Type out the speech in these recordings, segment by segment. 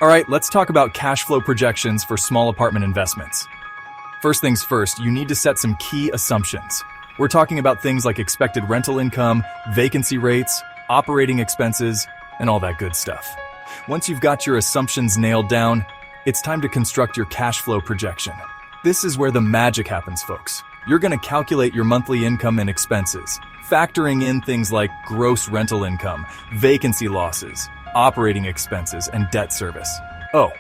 All right, let's talk about cash flow projections for small apartment investments. First things first, you need to set some key assumptions. We're talking about things like expected rental income, vacancy rates, operating expenses, and all that good stuff. Once you've got your assumptions nailed down, it's time to construct your cash flow projection. This is where the magic happens, folks. You're going to calculate your monthly income and expenses, factoring in things like gross rental income, vacancy losses, operating expenses, and debt service. Oh,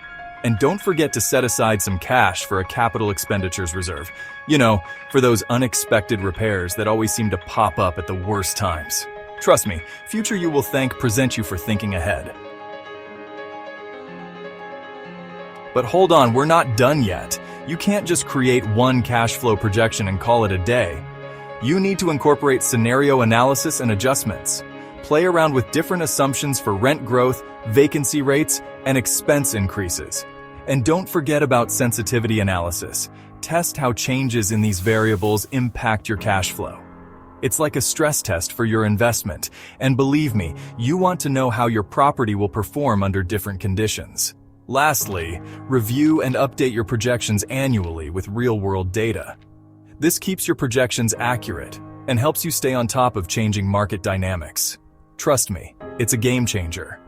and don't forget to set aside some cash for a capital expenditures reserve. You know, for those unexpected repairs that always seem to pop up at the worst times. Trust me, future you will present you for thinking ahead. But hold on, we're not done yet. You can't just create one cash flow projection and call it a day. You need to incorporate scenario analysis and adjustments. Play around with different assumptions for rent growth, vacancy rates, and expense increases. And don't forget about sensitivity analysis. Test how changes in these variables impact your cash flow. It's like a stress test for your investment, and believe me, you want to know how your property will perform under different conditions. Lastly, review and update your projections annually with real-world data. This keeps your projections accurate and helps you stay on top of changing market dynamics. Trust me, it's a game changer.